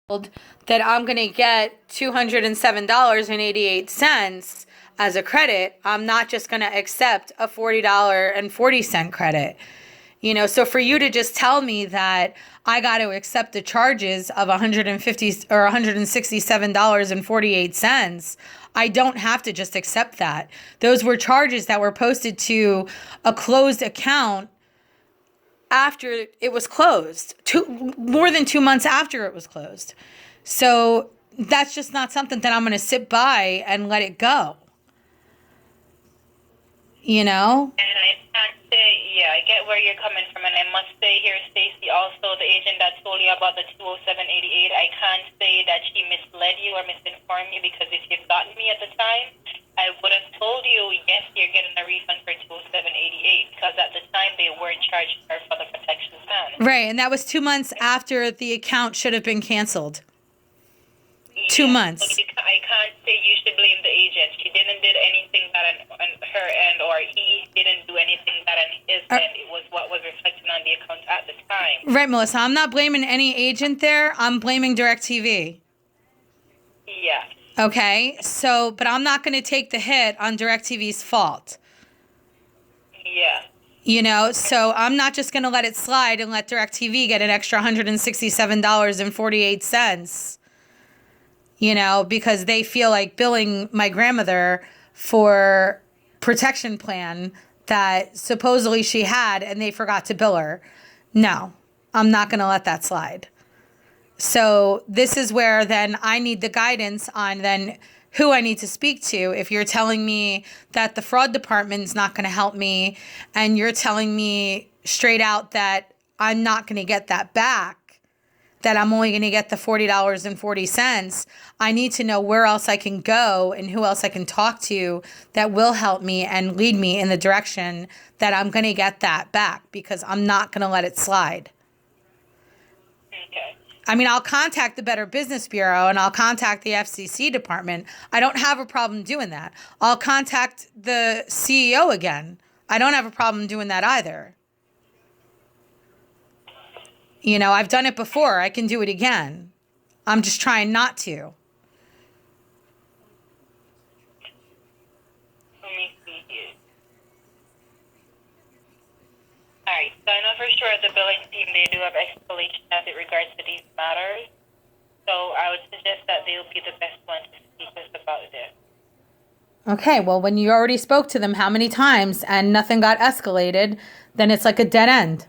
that I'm going to get $207.88 as a credit. I'm not just going to accept a $40.40 credit. So for you to just tell me that I got to accept the charges of $150 or $167.48, I don't have to just accept that. Those were charges that were posted to a closed account after it was closed, more than 2 months after it was closed. So that's just not something that I'm going to sit by and let it go. And I can't say, I get where you're coming from, and I must say here, Stacy, also the agent that told you about the 20788, I can't say that she misled you or misinformed you, because if you'd gotten me at the time, I would have told you, yes, you're getting a refund for 20788, because at the time they weren't charging her for the protection plan. Right, and that was 2 months after the account should have been canceled. 2 months. So I can't say you should blame the agent. She didn't did anything bad on her end, or he didn't do anything bad on his end. It was what was reflected on the account at the time. Right, Melissa. I'm not blaming any agent there. I'm blaming DirectTV. Yeah. Okay, but I'm not going to take the hit on DirectTV's fault. Yeah. So I'm not just going to let it slide and let DirectTV get an extra $167.48. Because they feel like billing my grandmother for protection plan that supposedly she had and they forgot to bill her. No, I'm not going to let that slide. So this is where then I need the guidance on then who I need to speak to. If you're telling me that the fraud department is not going to help me and you're telling me straight out that I'm not going to get that back, that I'm only going to get the $40.40, I need to know where else I can go and who else I can talk to that will help me and lead me in the direction that I'm going to get that back, because I'm not going to let it slide. Okay. I mean, I'll contact the Better Business Bureau and I'll contact the FCC department. I don't have a problem doing that. I'll contact the CEO again. I don't have a problem doing that either. I've done it before. I can do it again. I'm just trying not to. Let me see here. All right. So I know for sure the billing team, they do have escalation as it regards to these matters. So I would suggest that they'll be the best one to speak with about this. Okay, well, when you already spoke to them how many times and nothing got escalated, then it's like a dead end.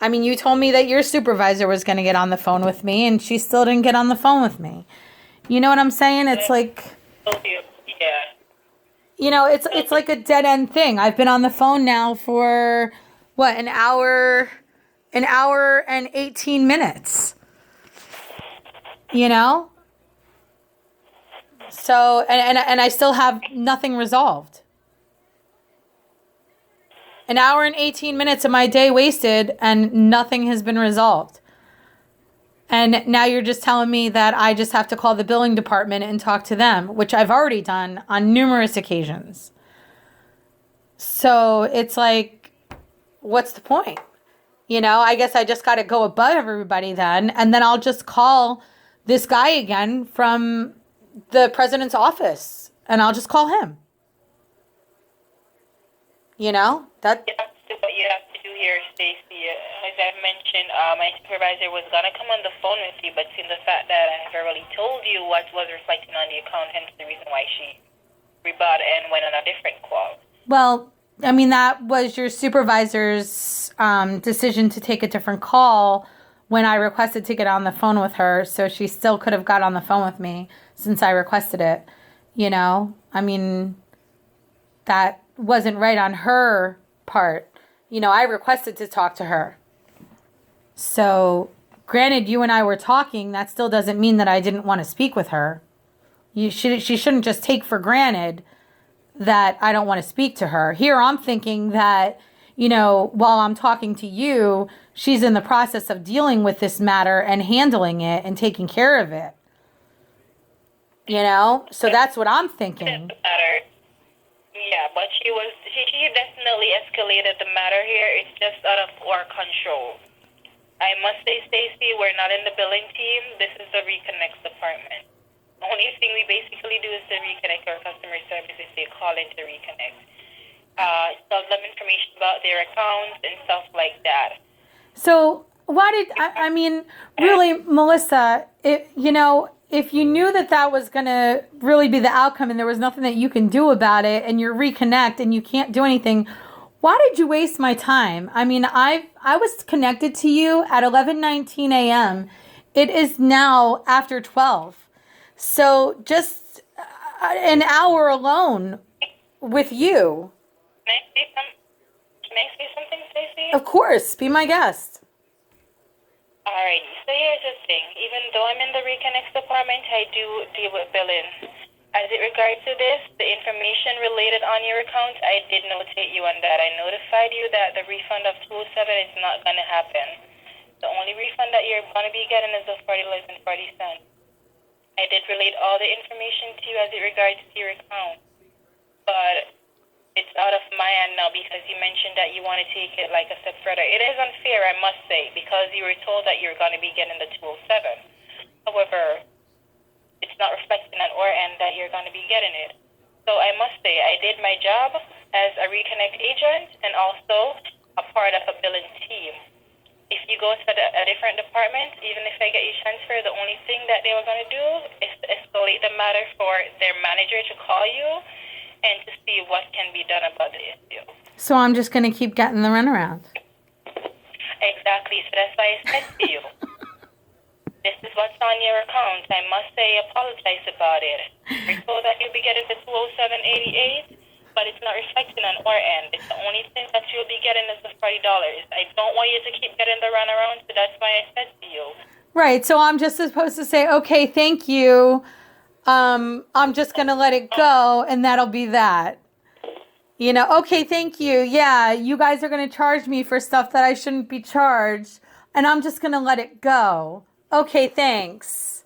I mean, you told me that your supervisor was going to get on the phone with me and she still didn't get on the phone with me. You know what I'm saying? It's like, Yeah. It's like a dead end thing. I've been on the phone now for an hour and 18 minutes. So, and I still have nothing resolved. An hour and 18 minutes of my day wasted and nothing has been resolved. And now you're just telling me that I just have to call the billing department and talk to them, which I've already done on numerous occasions. So it's like, what's the point? I guess I just got to go above everybody then. And then I'll just call this guy again from the president's office and I'll just call him. That's what you have to do here, Stacey. As I mentioned, my supervisor was going to come on the phone with you, but seeing the fact that I have already told you what was reflecting on the account, hence the reason why she rebut and went on a different call. Well, I mean, that was your supervisor's decision to take a different call when I requested to get on the phone with her, so she still could have got on the phone with me since I requested it. I mean, that wasn't right on her part. I requested to talk to her. So, granted, you and I were talking, that still doesn't mean that I didn't want to speak with her. She shouldn't just take for granted that I don't want to speak to her. Here I'm thinking that, while I'm talking to you, she's in the process of dealing with this matter and handling it and taking care of it. So that's what I'm thinking. Yeah, but she definitely escalated the matter here. It's just out of our control. I must say, Stacy, we're not in the billing team. This is the Reconnect department. The only thing we basically do is to reconnect our customer service if they call in to reconnect. Tell them information about their accounts and stuff like that. So why did I mean, really, Melissa, if you knew that that was going to really be the outcome and there was nothing that you can do about it and you're reconnect and you can't do anything, why did you waste my time? I mean, I was connected to you at 11:19 a.m. It is now after 12. So just an hour alone with you. Can I say something, Stacey? Of course, be my guest. Alrighty, so here's the thing. Even though I'm in the Reconnect department, I do deal with billing. As it regards to this, the information related on your account, I did notate you on that. I notified you that the refund of 207 is not going to happen. The only refund that you're going to be getting is the $40.40. I did relate all the information to you as it regards to your account. But it's out of my hand now because you mentioned that you want to take it like a step further. It is unfair, I must say, because you were told that you're going to be getting the 207. However, it's not reflecting on our end that you're going to be getting it. So I must say, I did my job as a Reconnect agent and also a part of a billing team. If you go to a different department, even if I get you transferred, the only thing that they were going to do is to escalate the matter for their manager to call you and to see what can be done about the issue. So I'm just going to keep getting the runaround. Exactly. So that's why I said to you, this is what's on your account. I must say, apologize about it. We're told that you'll be getting the 207.88, but it's not reflecting on our end. It's the only thing that you'll be getting is the $40. I don't want you to keep getting the runaround, so that's why I said to you. Right. So I'm just supposed to say, okay, thank you. I'm just going to let it go, and that'll be that. Okay, thank you. Yeah, you guys are going to charge me for stuff that I shouldn't be charged, and I'm just going to let it go. Okay, thanks.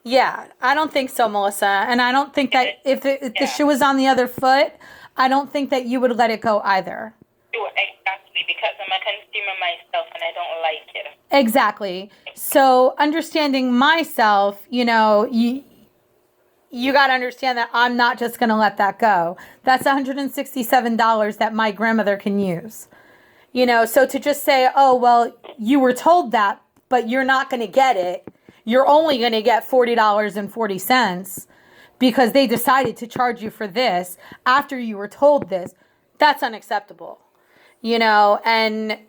Yeah, I don't think so, Melissa. And I don't think that if the shoe was on the other foot, I don't think that you would let it go either. Exactly, because I'm a consumer myself and I don't like it. Exactly. So understanding myself, you got to understand that I'm not just going to let that go. That's $167 that my grandmother can use. So to just say, oh, well, you were told that, but you're not going to get it. You're only going to get $40.40 because they decided to charge you for this after you were told this. That's unacceptable. And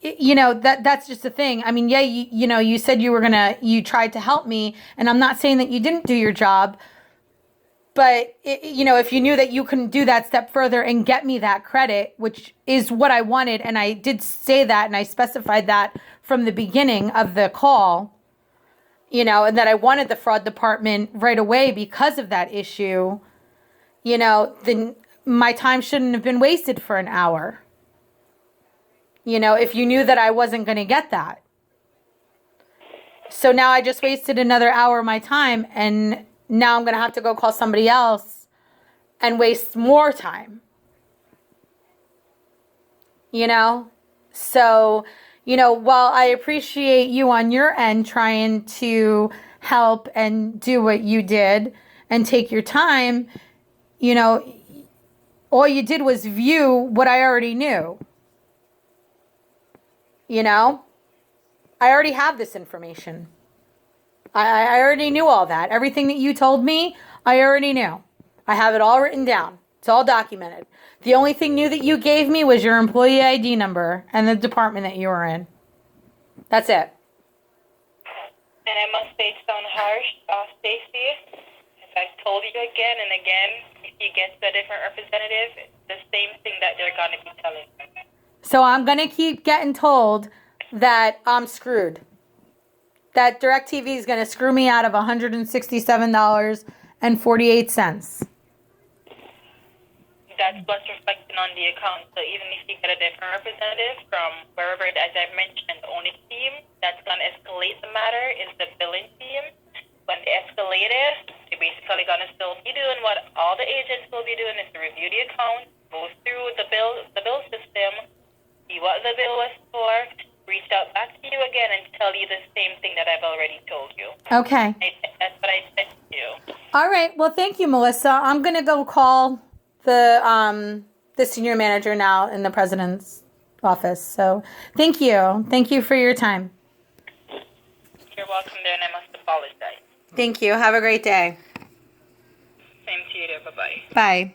that's just the thing. I mean, yeah, you said you tried to help me, and I'm not saying that you didn't do your job, but if you knew that you couldn't do that step further and get me that credit, which is what I wanted, and I did say that, and I specified that from the beginning of the call, and that I wanted the fraud department right away because of that issue, then my time shouldn't have been wasted for an hour. If you knew that I wasn't going to get that. So now I just wasted another hour of my time, and now I'm going to have to go call somebody else and waste more time. So, while I appreciate you on your end trying to help and do what you did and take your time, all you did was view what I already knew. I already have this information. I already knew all that. Everything that you told me, I already knew. I have it all written down. It's all documented. The only thing new that you gave me was your employee ID number and the department that you were in. That's it. And I must say it sounds harsh, Stacey. As I've told you again and again, if you get a different representative, it's the same thing that they're going to be telling you. So I'm going to keep getting told that I'm screwed. That DirectTV is going to screw me out of $167.48. That's what's reflecting on the account. So even if you get a different representative from wherever, as I've mentioned, the only team that's going to escalate the matter is the billing team. When they escalate it, they're basically going to still be doing what all the agents will be doing is to review the account, go through the bill system, see what the bill was for, reach out back again and tell you the same thing that I've already told you. Okay. That's what I said to you. All right. Well, thank you, Melissa. I'm going to go call the senior manager now in the president's office. So thank you. Thank you for your time. You're welcome there, and I must apologize. Thank you. Have a great day. Same to you there. Bye-bye. Bye.